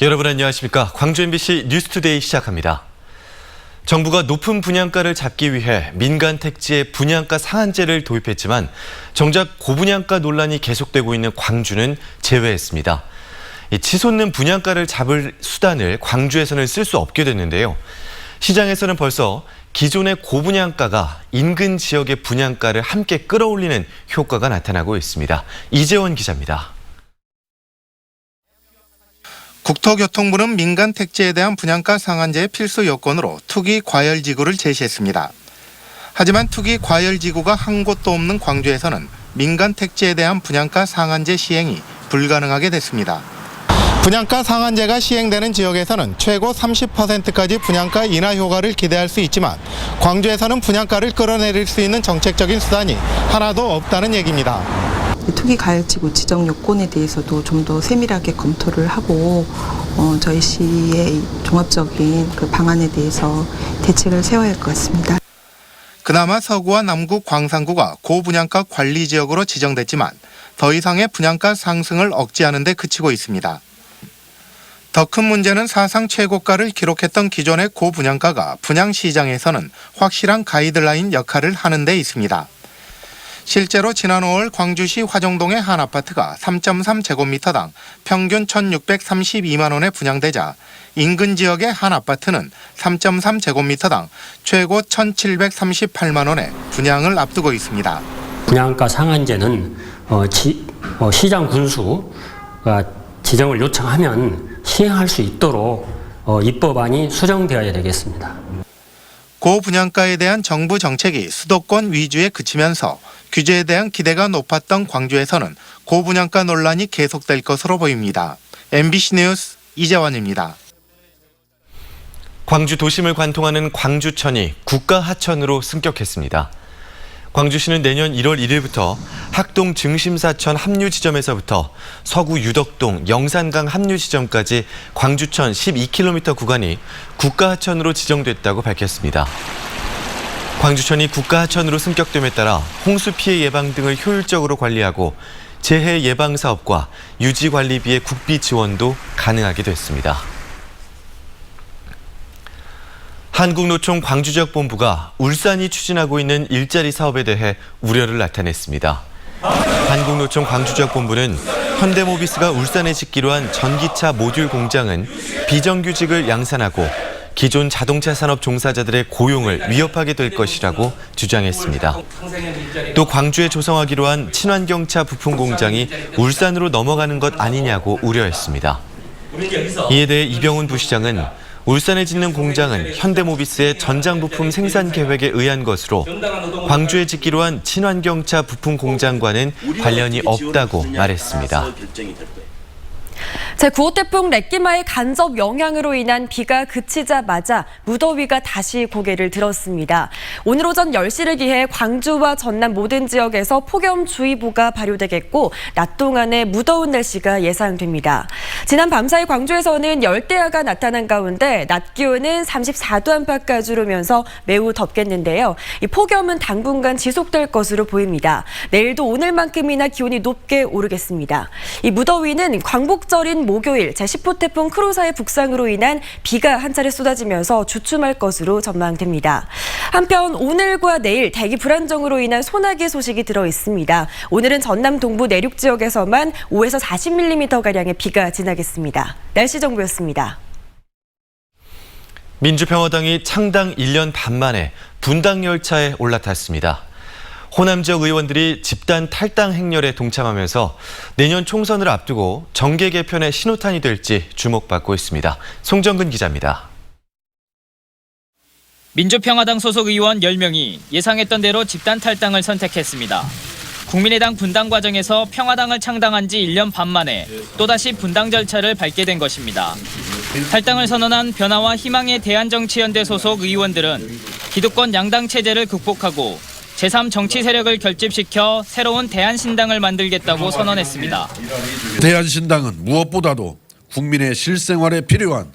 여러분 안녕하십니까? 광주 MBC 뉴스투데이 시작합니다. 정부가 높은 분양가를 잡기 위해 민간 택지에 분양가 상한제를 도입했지만 정작 고분양가 논란이 계속되고 있는 광주는 제외했습니다. 치솟는 분양가를 잡을 수단을 광주에서는 쓸 수 없게 됐는데요. 시장에서는 벌써 기존의 고분양가가 인근 지역의 분양가를 함께 끌어올리는 효과가 나타나고 있습니다. 이재원 기자입니다. 국토교통부는 민간 택지에 대한 분양가 상한제의 필수 요건으로 투기 과열지구를 제시했습니다. 하지만 투기 과열지구가 한 곳도 없는 광주에서는 민간 택지에 대한 분양가 상한제 시행이 불가능하게 됐습니다. 분양가 상한제가 시행되는 지역에서는 최고 30%까지 분양가 인하 효과를 기대할 수 있지만 광주에서는 분양가를 끌어내릴 수 있는 정책적인 수단이 하나도 없다는 얘기입니다. 투기 과열지구 지정 요건에 대해서도 좀 더 세밀하게 검토를 하고 저희 시의 종합적인 그 방안에 대해서 대책을 세워야 할 것 같습니다. 그나마 서구와 남구 광산구가 고분양가 관리 지역으로 지정됐지만 더 이상의 분양가 상승을 억제하는 데 그치고 있습니다. 더 큰 문제는 사상 최고가를 기록했던 기존의 고분양가가 분양시장에서는 확실한 가이드라인 역할을 하는 데 있습니다. 실제로 지난 5월 광주시 화정동의 한 아파트가 3.3제곱미터당 평균 1,632만 원에 분양되자 인근 지역의 한 아파트는 3.3제곱미터당 최고 1,738만 원에 분양을 앞두고 있습니다. 분양가 상한제는 시장 군수가 지정을 요청하면 시행할 수 있도록 입법안이 수정되어야 되겠습니다. 고분양가에 대한 정부 정책이 수도권 위주에 그치면서 규제에 대한 기대가 높았던 광주에서는 고분양가 논란이 계속될 것으로 보입니다. MBC 뉴스 이재원입니다. 광주 도심을 관통하는 광주천이 국가하천으로 승격했습니다. 광주시는 내년 1월 1일부터 학동 증심사천 합류 지점에서부터 서구 유덕동 영산강 합류 지점까지 광주천 12km 구간이 국가하천으로 지정됐다고 밝혔습니다. 광주천이 국가하천으로 승격됨에 따라 홍수 피해 예방 등을 효율적으로 관리하고 재해 예방 사업과 유지 관리비의 국비 지원도 가능하게 됐습니다. 한국노총 광주지역본부가 울산이 추진하고 있는 일자리 사업에 대해 우려를 나타냈습니다. 한국노총 광주지역본부는 현대모비스가 울산에 짓기로 한 전기차 모듈 공장은 비정규직을 양산하고 기존 자동차 산업 종사자들의 고용을 위협하게 될 것이라고 주장했습니다. 또 광주에 조성하기로 한 친환경차 부품 공장이 울산으로 넘어가는 것 아니냐고 우려했습니다. 이에 대해 이병훈 부시장은 울산에 짓는 공장은 현대모비스의 전장부품 생산 계획에 의한 것으로 광주에 짓기로 한 친환경차 부품 공장과는 관련이 없다고 말했습니다. 제9호 태풍 렛기마의 간접 영향으로 인한 비가 그치자마자 무더위가 다시 고개를 들었습니다. 오늘 오전 10시를 기해 광주와 전남 모든 지역에서 폭염주의보가 발효되겠고 낮 동안에 무더운 날씨가 예상됩니다. 지난 밤사이 광주에서는 열대야가 나타난 가운데 낮 기온은 34도 안팎까지 오르면서 매우 덥겠는데요. 이 폭염은 당분간 지속될 것으로 보입니다. 내일도 오늘만큼이나 기온이 높게 오르겠습니다. 이 무더위는 광복절인 목요일 제10호 태풍 크로사의 북상으로 인한 비가 한 차례 쏟아지면서 주춤할 것으로 전망됩니다. 한편 오늘과 내일 대기 불안정으로 인한 소나기 소식이 들어 있습니다. 오늘은 전남 동부 내륙 지역에서만 5에서 40mm가량의 비가 지나겠습니다. 날씨 정보였습니다. 민주평화당이 창당 1년 반 만에 분당 열차에 올라탔습니다. 호남 지역 의원들이 집단 탈당 행렬에 동참하면서 내년 총선을 앞두고 정계 개편의 신호탄이 될지 주목받고 있습니다. 송정근 기자입니다. 민주평화당 소속 의원 10명이 예상했던 대로 집단 탈당을 선택했습니다. 국민의당 분당 과정에서 평화당을 창당한 지 1년 반 만에 또다시 분당 절차를 밟게 된 것입니다. 탈당을 선언한 변화와 희망의 대한정치연대 소속 의원들은 기득권 양당 체제를 극복하고 제3정치 세력을 결집시켜 새로운 대한신당을 만들겠다고 선언했습니다. 대한신당은 무엇보다도 국민의 실생활에 필요한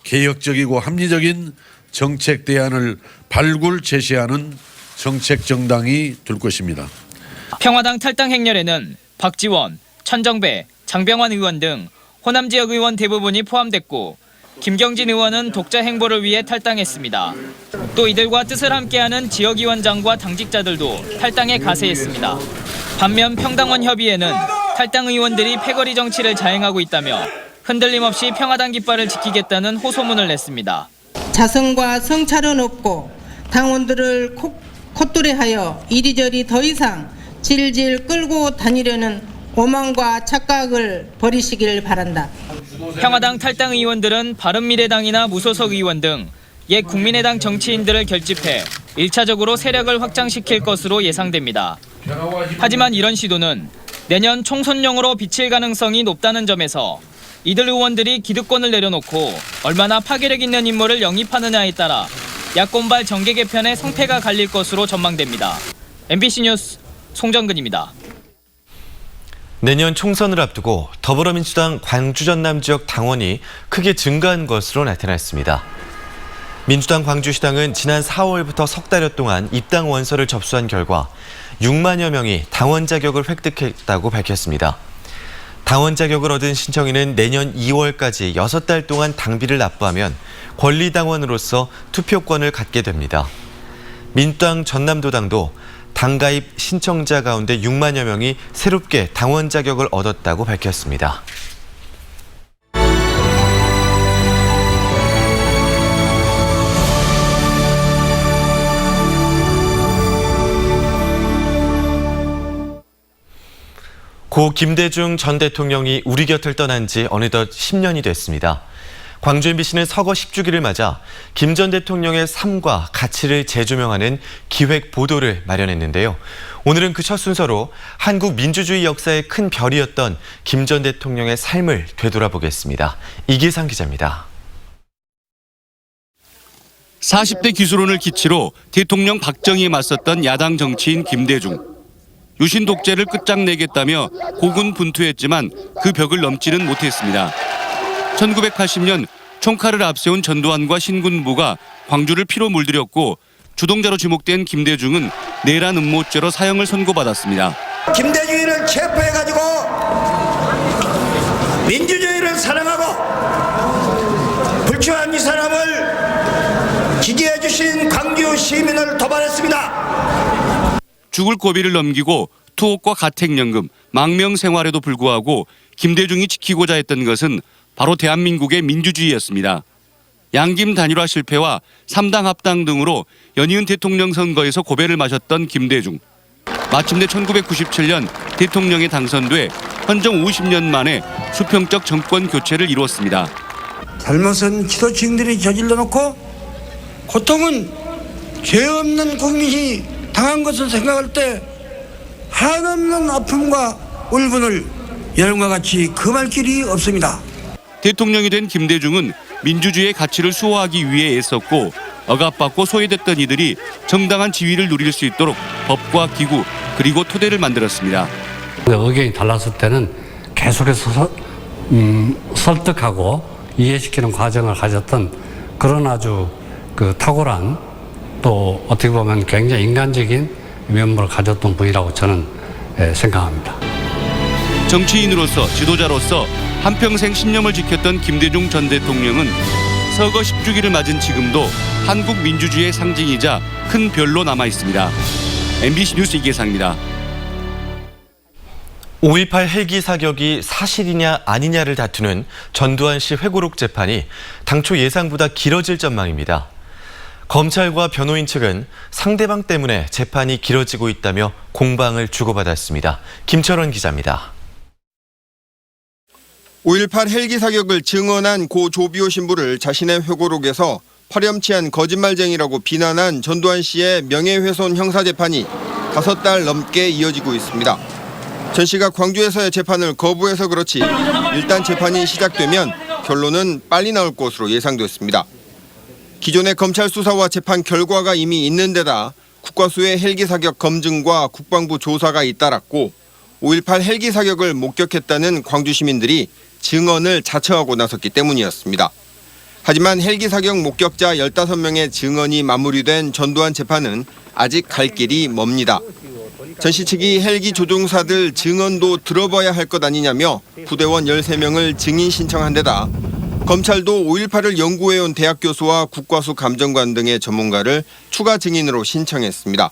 개혁적이고 합리적인 정책 대안을 발굴 제시하는 정책 정당이 될 것입니다. 평화당 탈당 행렬에는 박지원, 천정배, 장병환 의원 등 호남 지역 의원 대부분이 포함됐고 김경진 의원은 독자 행보를 위해 탈당했습니다. 또 이들과 뜻을 함께하는 지역위원장과 당직자들도 탈당에 가세했습니다. 반면 평당원 협의회는 탈당 의원들이 패거리 정치를 자행하고 있다며 흔들림 없이 평화당 깃발을 지키겠다는 호소문을 냈습니다. 자성과 성찰은 없고 당원들을 콧노래하여 이리저리 더 이상 질질 끌고 다니려는 오만과 착각을 버리시길 바란다. 평화당 탈당 의원들은 바른미래당이나 무소속 의원 등 옛 국민의당 정치인들을 결집해 1차적으로 세력을 확장시킬 것으로 예상됩니다. 하지만 이런 시도는 내년 총선용으로 비칠 가능성이 높다는 점에서 이들 의원들이 기득권을 내려놓고 얼마나 파괴력 있는 인물을 영입하느냐에 따라 야권발 정계 개편의 성패가 갈릴 것으로 전망됩니다. MBC 뉴스 송정근입니다. 내년 총선을 앞두고 더불어민주당 광주 전남 지역 당원이 크게 증가한 것으로 나타났습니다. 민주당 광주시당은 지난 4월부터 석 달여 동안 입당 원서를 접수한 결과 6만여 명이 당원 자격을 획득했다고 밝혔습니다. 당원 자격을 얻은 신청인은 내년 2월까지 6달 동안 당비를 납부하면 권리당원으로서 투표권을 갖게 됩니다. 민주당 전남도당도 당가입 신청자 가운데 6만여 명이 새롭게 당원 자격을 얻었다고 밝혔습니다. 고 김대중 전 대통령이 우리 곁을 떠난 지 어느덧 10년이 됐습니다. 광주 MBC는 서거 10주기를 맞아 김 전 대통령의 삶과 가치를 재조명하는 기획 보도를 마련했는데요. 오늘은 그 첫 순서로 한국 민주주의 역사의 큰 별이었던 김 전 대통령의 삶을 되돌아보겠습니다. 이기상 기자입니다. 40대 기술론을 기치로 대통령 박정희에 맞섰던 야당 정치인 김대중. 유신 독재를 끝장내겠다며 고군분투했지만 그 벽을 넘지는 못했습니다. 1980년 총칼을 앞세운 전두환과 신군부가 광주를 피로 물들였고 주동자로 지목된 김대중은 내란 음모죄로 사형을 선고받았습니다. 김대중이를 체포해가지고 민주주의를 사랑하고 불출한 이 사람을 지지해 주신 광주 시민을 도발했습니다. 죽을 고비를 넘기고 투옥과 가택연금, 망명생활에도 불구하고 김대중이 지키고자 했던 것은 바로 대한민국의 민주주의였습니다. 양김 단일화 실패와 3당 합당 등으로 연이은 대통령 선거에서 고배를 마셨던 김대중. 마침내 1997년 대통령에 당선돼 헌정 50년 만에 수평적 정권 교체를 이루었습니다. 잘못은 지도층들이 저질러 놓고 고통은 죄 없는 국민이 당한 것을 생각할 때 한없는 아픔과 울분을 여름과 같이 금할 길이 없습니다. 대통령이 된 김대중은 민주주의의 가치를 수호하기 위해 애썼고 억압받고 소외됐던 이들이 정당한 지위를 누릴 수 있도록 법과 기구 그리고 토대를 만들었습니다. 의견이 달랐을 때는 계속해서 설득하고 이해시키는 과정을 가졌던 그런 아주 탁월한 또 어떻게 보면 굉장히 인간적인 면모를 가졌던 분이라고 저는 생각합니다. 정치인으로서 지도자로서 한평생 신념을 지켰던 김대중 전 대통령은 서거 10주기를 맞은 지금도 한국 민주주의의 상징이자 큰 별로 남아 있습니다. MBC 뉴스 이계상입니다. 5.18 헬기 사격이 사실이냐 아니냐를 다투는 전두환 씨 회고록 재판이 당초 예상보다 길어질 전망입니다. 검찰과 변호인 측은 상대방 때문에 재판이 길어지고 있다며 공방을 주고받았습니다. 김철원 기자입니다. 5.18 헬기 사격을 증언한 고 조비오 신부를 자신의 회고록에서 파렴치한 거짓말쟁이라고 비난한 전두환 씨의 명예훼손 형사재판이 5달 넘게 이어지고 있습니다. 전 씨가 광주에서의 재판을 거부해서 그렇지 일단 재판이 시작되면 결론은 빨리 나올 것으로 예상됐습니다. 기존의 검찰 수사와 재판 결과가 이미 있는 데다 국과수의 헬기 사격 검증과 국방부 조사가 잇따랐고 5.18 헬기 사격을 목격했다는 광주 시민들이 증언을 자처하고 나섰기 때문이었습니다. 하지만 헬기 사격 목격자 15명의 증언이 마무리된 전두환 재판은 아직 갈 길이 멉니다. 전 씨 측이 헬기 조종사들 증언도 들어봐야 할 것 아니냐며 부대원 13명을 증인 신청한 데다 검찰도 5.18을 연구해온 대학 교수와 국과수 감정관 등의 전문가를 추가 증인으로 신청했습니다.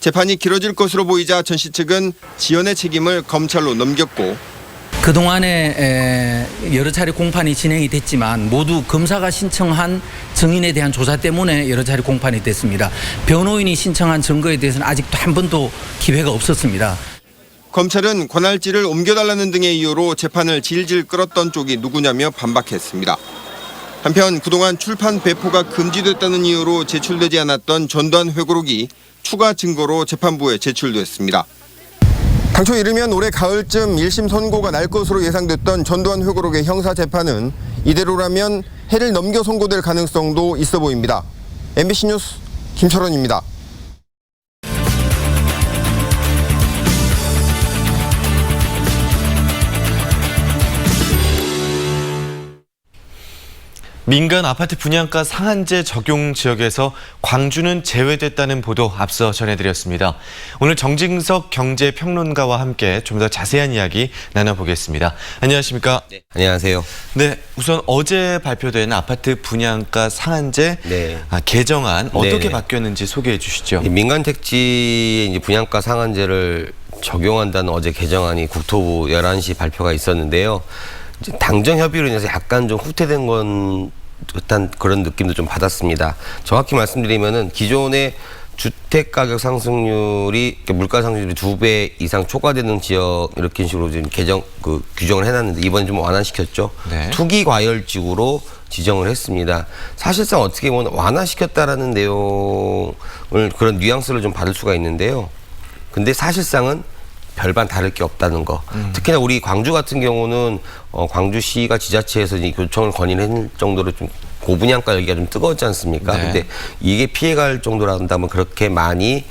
재판이 길어질 것으로 보이자 전 씨 측은 지연의 책임을 검찰로 넘겼고 그동안에 여러 차례 공판이 진행이 됐지만 모두 검사가 신청한 증인에 대한 조사 때문에 여러 차례 공판이 됐습니다. 변호인이 신청한 증거에 대해서는 아직도 한 번도 기회가 없었습니다. 검찰은 관할지를 옮겨달라는 등의 이유로 재판을 질질 끌었던 쪽이 누구냐며 반박했습니다. 한편 그동안 출판 배포가 금지됐다는 이유로 제출되지 않았던 전두환 회고록이 추가 증거로 재판부에 제출됐습니다. 당초 이르면 올해 가을쯤 1심 선고가 날 것으로 예상됐던 전두환 회고록의 형사재판은 이대로라면 해를 넘겨 선고될 가능성도 있어 보입니다. MBC 뉴스 김철원입니다. 민간 아파트 분양가 상한제 적용 지역에서 광주는 제외됐다는 보도 앞서 전해드렸습니다. 오늘 정진석 경제평론가와 함께 좀 더 자세한 이야기 나눠보겠습니다. 안녕하십니까? 네, 안녕하세요. 네, 우선 어제 발표된 아파트 분양가 상한제 개정안 어떻게 바뀌었는지 소개해 주시죠. 민간 택지의 이제 분양가 상한제를 적용한다는 어제 개정안이 국토부 11시 발표가 있었는데요. 당정 협의로 인해서 약간 좀 후퇴된 건 듯한 그런 느낌도 좀 받았습니다. 정확히 말씀드리면은 기존의 주택 가격 상승률이 물가 상승률이 2배 이상 초과되는 지역 이렇게 식으로 지금 규정을 해놨는데 이번에 좀 완화시켰죠. 네. 투기 과열지구로 지정을 했습니다. 사실상 어떻게 보면 완화시켰다라는 내용을 그런 뉘앙스를 좀 받을 수가 있는데요. 근데 사실상은 별반 다를 게 없다는 거. 특히나 우리 광주 같은 경우는 광주시가 지자체에서 이제 교청을 건의를 했을 정도로 좀 고분양가 열기가 좀 뜨거웠지 않습니까? 네. 근데 이게 피해갈 정도라 한다면 그렇게 많이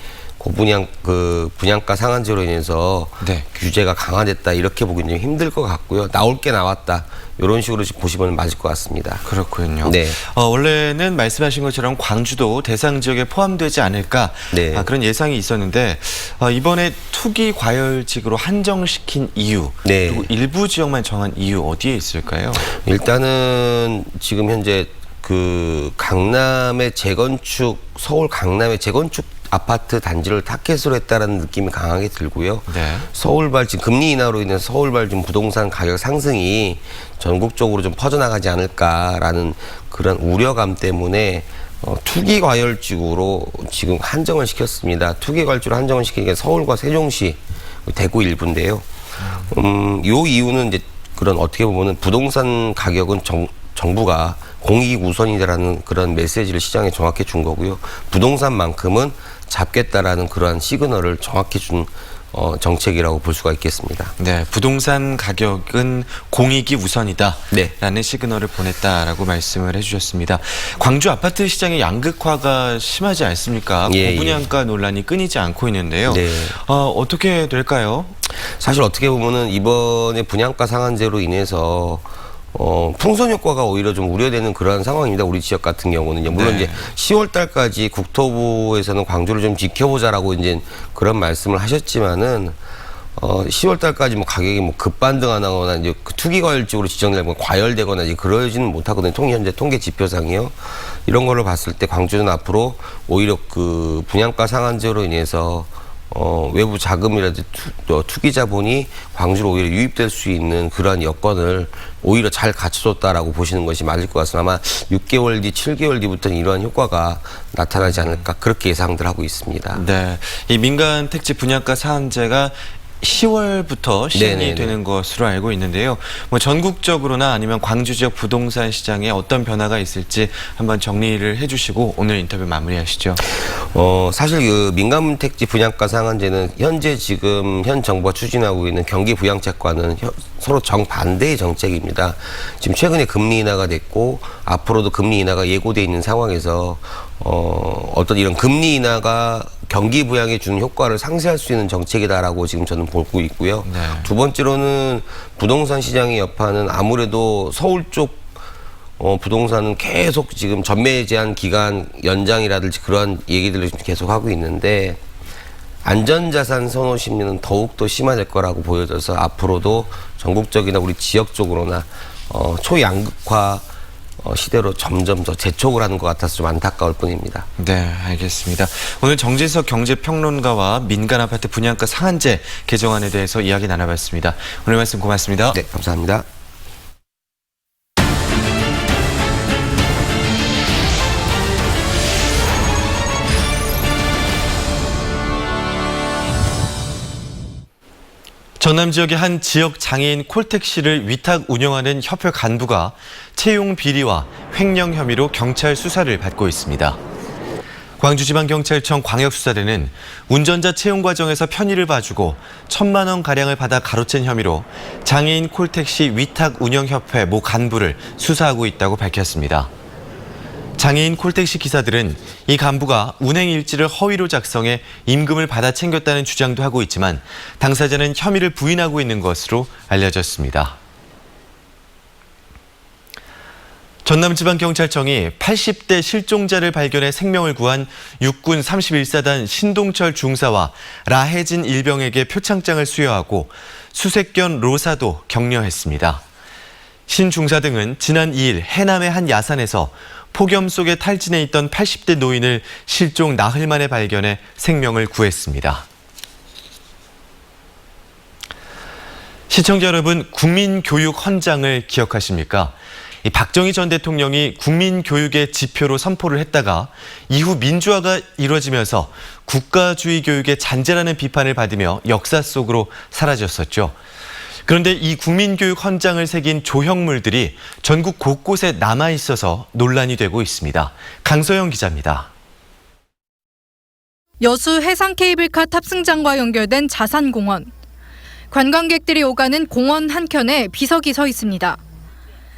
분양가 상한제로 인해서 규제가 강화됐다 이렇게 보기는 좀 힘들 것 같고요. 나올 게 나왔다. 이런 식으로 보시면 맞을 것 같습니다. 그렇군요. 네. 원래는 말씀하신 것처럼 광주도 대상 지역에 포함되지 않을까 그런 예상이 있었는데 이번에 투기 과열지구로 한정시킨 이유 그리고 일부 지역만 정한 이유 어디에 있을까요? 일단은 지금 현재 그 강남의 재건축 서울 강남의 재건축 아파트 단지를 타겟으로 했다라는 느낌이 강하게 들고요. 서울발 지금 금리 인하로 인해서 서울발 지금 부동산 가격 상승이 전국적으로 좀 퍼져나가지 않을까라는 그런 우려감 때문에 투기 과열지구로 지금 한정을 시켰습니다. 투기 과열지구로 한정을 시키니까 서울과 세종시, 대구 일부인데요. 요 이유는 이제 그런 어떻게 보면은 부동산 가격은 정부가 공익 우선이라는 그런 메시지를 시장에 정확히 준 거고요. 부동산만큼은 잡겠다라는 그러한 시그널을 정확히 준 정책이라고 볼 수가 있겠습니다. 네, 부동산 가격은 공익이 우선이다라는 시그널을 보냈다라고 말씀을 해주셨습니다. 광주 아파트 시장의 양극화가 심하지 않습니까? 고분양가 논란이 끊이지 않고 있는데요. 어떻게 될까요? 사실 어떻게 보면은 이번에 분양가 상한제로 인해서 풍선 효과가 오히려 좀 우려되는 그러한 상황입니다. 우리 지역 같은 경우는요. 물론 이제 10월 달까지 국토부에서는 광주를 좀 지켜보자라고 이제 그런 말씀을 하셨지만은 10월 달까지 뭐 가격이 뭐 급반등하거나 이제 투기 과열지구로 지정되면 과열되거나 이제 그러지는 못하거든요. 현재 통계 지표상이요. 이런 걸로 봤을 때 광주는 앞으로 오히려 그 분양가 상한제로 인해서 외부 자금이라든지 투기 자본이 광주로 오히려 유입될 수 있는 그러한 여건을 오히려 잘 갖춰줬다라고 보시는 것이 맞을 것 같습니다. 아마 6개월 뒤, 7개월 뒤부터는 이러한 효과가 나타나지 않을까 그렇게 예상들 하고 있습니다. 네, 이 민간 택지 분양가 상한제가 10월부터 시행이 되는 것으로 알고 있는데요. 뭐 전국적으로나 아니면 광주 지역 부동산 시장에 어떤 변화가 있을지 한번 정리를 해주시고 오늘 인터뷰 마무리하시죠. 사실 그 민간 택지 분양가 상한제는 현재 지금 현 정부가 추진하고 있는 경기 부양책과는 서로 정반대의 정책입니다. 지금 최근에 금리 인하가 됐고 앞으로도 금리 인하가 예고돼 있는 상황에서 어떤 이런 금리 인하가 경기 부양에 주는 효과를 상쇄할 수 있는 정책이다라고 지금 저는 보고 있고요. 두 번째로는 부동산 시장의 여파는 아무래도 서울 쪽 부동산은 계속 지금 전매 제한 기간 연장이라든지 그러한 얘기들을 계속 하고 있는데 안전자산 선호 심리는 더욱더 심화될 거라고 보여져서 앞으로도 전국적이나 우리 지역적으로나 초양극화 시대로 점점 더 재촉을 하는 것 같아서 좀 안타까울 뿐입니다. 네, 알겠습니다. 오늘 정재석 경제평론가와 민간아파트 분양가 상한제 개정안에 대해서 이야기 나눠봤습니다. 오늘 말씀 고맙습니다. 네, 감사합니다. 전남 지역의 한 지역 장애인 콜택시를 위탁 운영하는 협회 간부가 채용 비리와 횡령 혐의로 경찰 수사를 받고 있습니다. 광주지방경찰청 광역수사대는 운전자 채용 과정에서 편의를 봐주고 1,000만 원가량을 받아 가로챈 혐의로 장애인 콜택시 위탁 운영협회 모 간부를 수사하고 있다고 밝혔습니다. 장애인 콜택시 기사들은 이 간부가 운행 일지를 허위로 작성해 임금을 받아 챙겼다는 주장도 하고 있지만 당사자는 혐의를 부인하고 있는 것으로 알려졌습니다. 전남지방경찰청이 80대 실종자를 발견해 생명을 구한 육군 31사단 신동철 중사와 라혜진 일병에게 표창장을 수여하고 수색견 로사도 격려했습니다. 신 중사 등은 지난 2일 해남의 한 야산에서 폭염 속에 탈진해 있던 80대 노인을 실종 나흘 만에 발견해 생명을 구했습니다. 시청자 여러분, 국민교육 헌장을 기억하십니까? 박정희 전 대통령이 국민교육의 지표로 선포를 했다가 이후 민주화가 이루어지면서 국가주의 교육의 잔재라는 비판을 받으며 역사 속으로 사라졌었죠. 그런데 이 국민교육 헌장을 새긴 조형물들이 전국 곳곳에 남아있어서 논란이 되고 있습니다. 강소영 기자입니다. 여수 해상 케이블카 탑승장과 연결된 자산공원. 관광객들이 오가는 공원 한켠에 비석이 서 있습니다.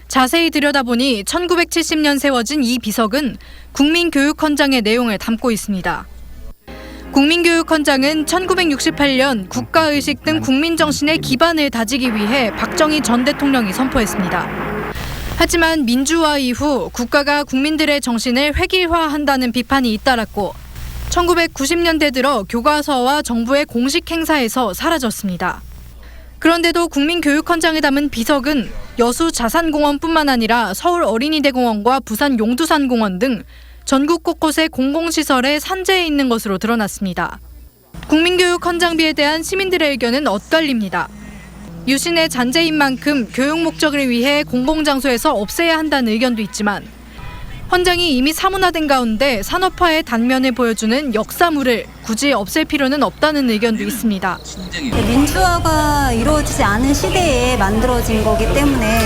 자세히 들여다보니 1970년 세워진 이 비석은 국민교육헌장의 내용을 담고 있습니다. 국민교육헌장은 1968년 국가의식 등 국민정신의 기반을 다지기 위해 박정희 전 대통령이 선포했습니다. 하지만 민주화 이후 국가가 국민들의 정신을 획일화한다는 비판이 잇따랐고 1990년대 들어 교과서와 정부의 공식 행사에서 사라졌습니다. 그런데도 국민교육헌장에 담은 비석은 여수 자산공원뿐만 아니라 서울 어린이대공원과 부산 용두산공원 등 전국 곳곳의 공공시설에 산재해 있는 것으로 드러났습니다. 국민교육헌장비에 대한 시민들의 의견은 엇갈립니다. 유신의 잔재인 만큼 교육 목적을 위해 공공장소에서 없애야 한다는 의견도 있지만 헌장이 이미 사문화된 가운데 산업화의 단면을 보여주는 역사물을 굳이 없앨 필요는 없다는 의견도 있습니다. 민주화가 이루어지지 않은 시대에 만들어진 거기 때문에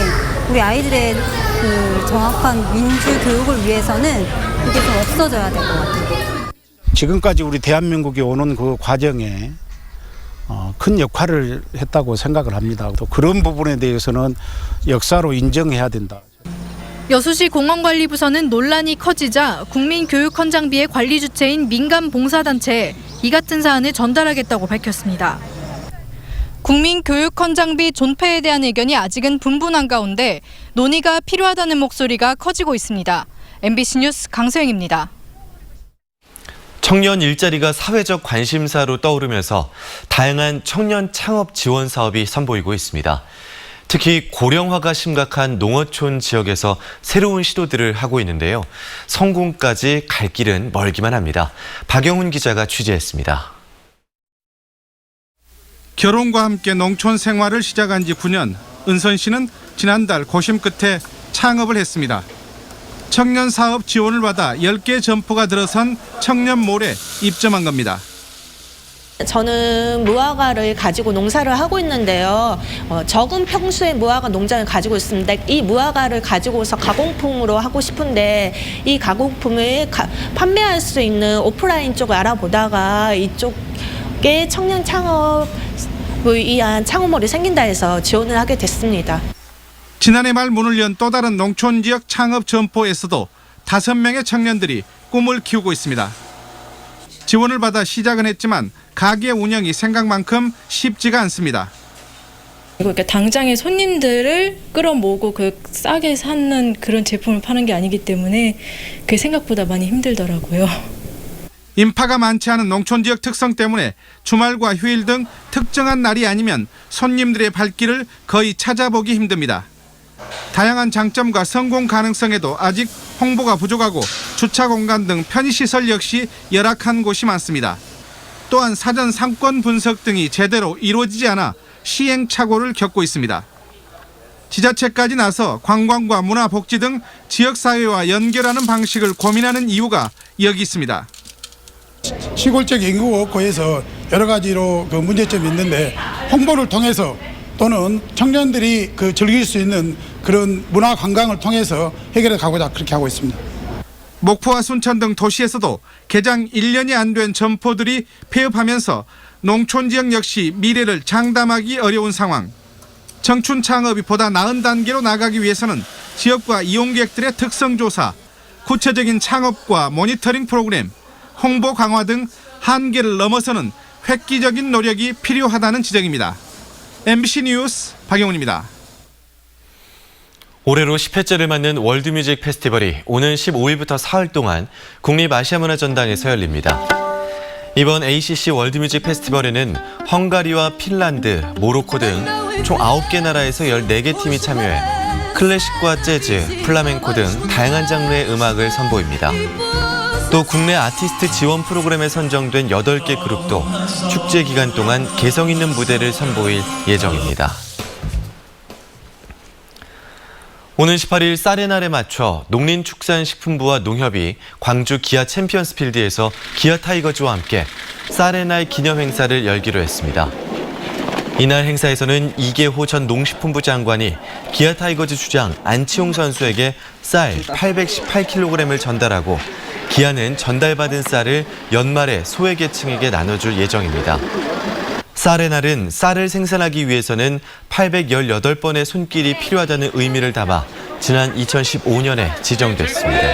우리 아이들의 그 정확한 민주 교육을 위해서는 이게 좀 없어져야 될 것 같아요. 지금까지 우리 대한민국이 오는 그 과정에 큰 역할을 했다고 생각을 합니다. 또 그런 부분에 대해서는 역사로 인정해야 된다. 여수시 공원관리부서는 논란이 커지자 국민교육헌장비의 관리 주체인 민간봉사단체에 이 같은 사안을 전달하겠다고 밝혔습니다. 국민교육헌장비 존폐에 대한 의견이 아직은 분분한 가운데 논의가 필요하다는 목소리가 커지고 있습니다. MBC 뉴스 강소영입니다. 청년 일자리가 사회적 관심사로 떠오르면서 다양한 청년 창업 지원 사업이 선보이고 있습니다. 특히 고령화가 심각한 농어촌 지역에서 새로운 시도들을 하고 있는데요. 성공까지 갈 길은 멀기만 합니다. 박영훈 기자가 취재했습니다. 결혼과 함께 농촌 생활을 시작한 지 9년, 은선 씨는 지난달 고심 끝에 창업을 했습니다. 청년 사업 지원을 받아 10개 점포가 들어선 청년몰에 입점한 겁니다. 저는 무화과를 가지고 농사를 하고 있는데요. 적은 평수의 무화과 농장을 가지고 있습니다. 이 무화과를 가지고서 가공품으로 하고 싶은데 이 가공품을 판매할 수 있는 오프라인 쪽을 알아보다가 이쪽에 청년 창업을 위한 창업몰이 생긴다 해서 지원을 하게 됐습니다. 지난해 말 문을 연 또 다른 농촌 지역 창업 점포에서도 5명의 청년들이 꿈을 키우고 있습니다. 지원을 받아 시작은 했지만 가게 운영이 생각만큼 쉽지가 않습니다. 그러니까 당장의 손님들을 끌어모으고 그 싸게 사는 그런 제품을 파는 게 아니기 때문에 그게 생각보다 많이 힘들더라고요. 인파가 많지 않은 농촌 지역 특성 때문에 주말과 휴일 등 특정한 날이 아니면 손님들의 발길을 거의 찾아보기 힘듭니다. 다양한 장점과 성공 가능성에도 아직 홍보가 부족하고 주차 공간 등 편의시설 역시 열악한 곳이 많습니다. 또한 사전 상권 분석 등이 제대로 이루어지지 않아 시행착오를 겪고 있습니다. 지자체까지 나서 관광과 문화복지 등 지역사회와 연결하는 방식을 고민하는 이유가 여기 있습니다. 시골적 인구가 없고 해서 여러 가지로 그 문제점이 있는데 홍보를 통해서 또는 청년들이 그 즐길 수 있는 그런 문화 관광을 통해서 해결해 가고자 그렇게 하고 있습니다. 목포와 순천 등 도시에서도 개장 1년이 안 된 점포들이 폐업하면서 농촌 지역 역시 미래를 장담하기 어려운 상황. 청춘 창업이 보다 나은 단계로 나가기 위해서는 지역과 이용객들의 특성 조사, 구체적인 창업과 모니터링 프로그램, 홍보 강화 등 한계를 넘어서는 획기적인 노력이 필요하다는 지적입니다. MBC 뉴스 박영훈입니다. 올해로 10회째를 맞는 월드뮤직 페스티벌이 오는 15일부터 사흘 동안 국립아시아문화전당에서 열립니다. 이번 ACC 월드뮤직 페스티벌에는 헝가리와 핀란드, 모로코 등 총 9개 나라에서 14개 팀이 참여해 클래식과 재즈, 플라멩코 등 다양한 장르의 음악을 선보입니다. 또 국내 아티스트 지원 프로그램에 선정된 8개 그룹도 축제 기간 동안 개성 있는 무대를 선보일 예정입니다. 오는 18일 쌀의 날에 맞춰 농林축산식품부와 농협이 광주 기아 챔피언스 필드에서 기아 타이거즈와 함께 쌀의 날 기념 행사를 열기로 했습니다. 이날 행사에서는 이계호 전 농식품부 장관이 기아 타이거즈 주장 안치홍 선수에게 쌀 818kg을 전달하고 기아는 전달받은 쌀을 연말에 소외계층에게 나눠줄 예정입니다. 쌀의 날은 쌀을 생산하기 위해서는 818번의 손길이 필요하다는 의미를 담아 지난 2015년에 지정됐습니다.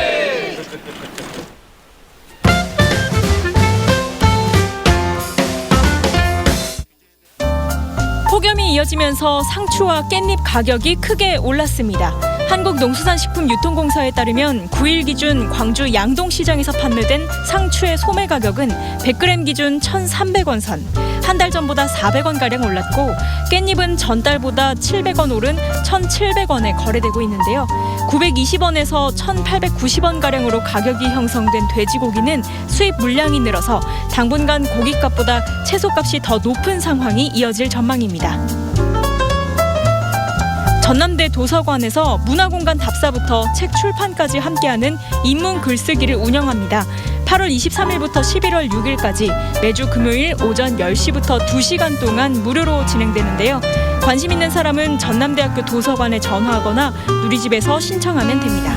폭염이 이어지면서 상추와 깻잎 가격이 크게 올랐습니다. 한국농수산식품유통공사에 따르면 9일 기준 광주 양동시장에서 판매된 상추의 소매 가격은 100g 기준 1,300원 선, 한 달 전보다 400원가량 올랐고 깻잎은 전달보다 700원 오른 1,700원에 거래되고 있는데요. 920원에서 1,890원가량으로 가격이 형성된 돼지고기는 수입 물량이 늘어서 당분간 고깃값보다 채소값이 더 높은 상황이 이어질 전망입니다. 전남대 도서관에서 문화공간 답사부터 책 출판까지 함께하는 인문 글쓰기를 운영합니다. 8월 23일부터 11월 6일까지 매주 금요일 오전 10시부터 2시간 동안 무료로 진행되는데요. 관심 있는 사람은 전남대학교 도서관에 전화하거나 누리집에서 신청하면 됩니다.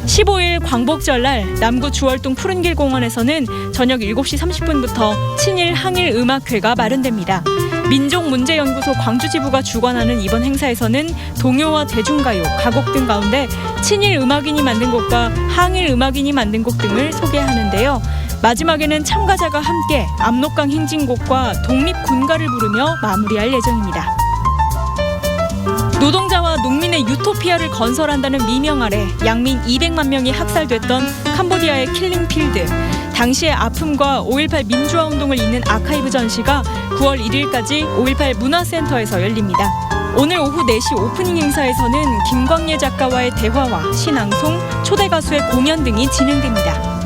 15일 광복절날 남구 주월동 푸른길 공원에서는 저녁 7시 30분부터 친일 항일 음악회가 마련됩니다. 민족문제연구소 광주지부가 주관하는 이번 행사에서는 동요와 대중가요, 가곡 등 가운데 친일 음악인이 만든 곡과 항일 음악인이 만든 곡 등을 소개하는데요. 마지막에는 참가자가 함께 압록강 행진곡과 독립군가를 부르며 마무리할 예정입니다. 노동자와 농민의 유토피아를 건설한다는 미명 아래 양민 200만 명이 학살됐던 캄보디아의 킬링필드. 당시의 아픔과 5.18 민주화 운동을 잇는 아카이브 전시가 9월 1일까지 5.18 문화센터에서 열립니다. 오늘 오후 4시 오프닝 행사에서는 김광예 작가와의 대화와 신앙송, 초대 가수의 공연 등이 진행됩니다.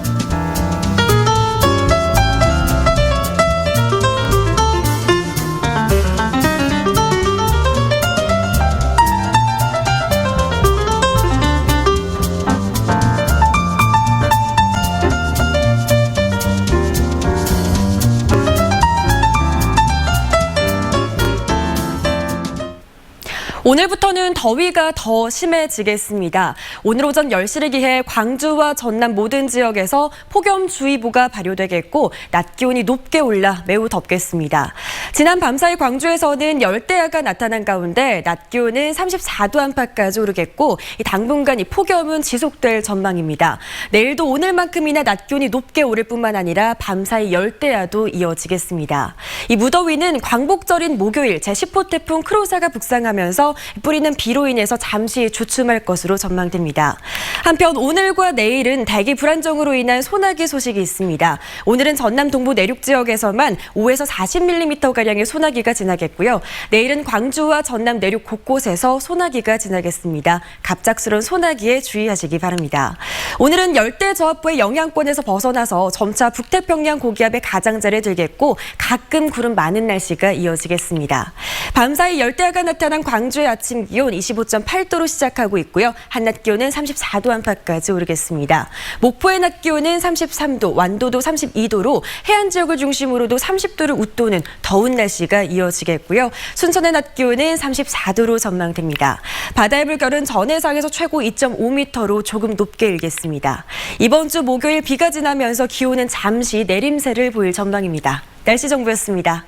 오늘부터는 더위가 더 심해지겠습니다. 오늘 오전 10시를 기해 광주와 전남 모든 지역에서 폭염주의보가 발효되겠고 낮 기온이 높게 올라 매우 덥겠습니다. 지난 밤사이 광주에서는 열대야가 나타난 가운데 낮 기온은 34도 안팎까지 오르겠고 당분간 이 폭염은 지속될 전망입니다. 내일도 오늘만큼이나 낮 기온이 높게 오를 뿐만 아니라 밤사이 열대야도 이어지겠습니다. 이 무더위는 광복절인 목요일 제10호 태풍 크로사가 북상하면서 내리면서 뿌리는 비로 인해서 잠시 주춤할 것으로 전망됩니다. 한편 오늘과 내일은 대기 불안정으로 인한 소나기 소식이 있습니다. 오늘은 전남 동부 내륙 지역에서만 5에서 40mm가량의 소나기가 지나겠고요. 내일은 광주와 전남 내륙 곳곳에서 소나기가 지나겠습니다. 갑작스러운 소나기에 주의하시기 바랍니다. 오늘은 열대저압부의 영향권에서 벗어나서 점차 북태평양 고기압의 가장자리에 들겠고 가끔 구름 많은 날씨가 이어지겠습니다. 밤사이 열대야가 나타난 광주의 아침 기온 25.8도로 시작하고 있고요. 한낮 기온은 34도 안팎까지 오르겠습니다. 목포의 낮 기온은 33도, 완도도 32도로 해안 지역을 중심으로도 30도를 웃도는 더운 날씨가 이어지겠고요. 순천의 낮 기온은 34도로 전망됩니다. 바다의 물결은 전해상에서 최고 2.5m로 조금 높게 일겠습니다. 이번 주 목요일 비가 지나면서 기온은 잠시 내림세를 보일 전망입니다. 날씨 정보였습니다.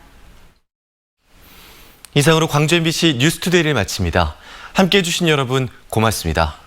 이상으로 광주 MBC 뉴스투데이를 마칩니다. 함께해 주신 여러분 고맙습니다.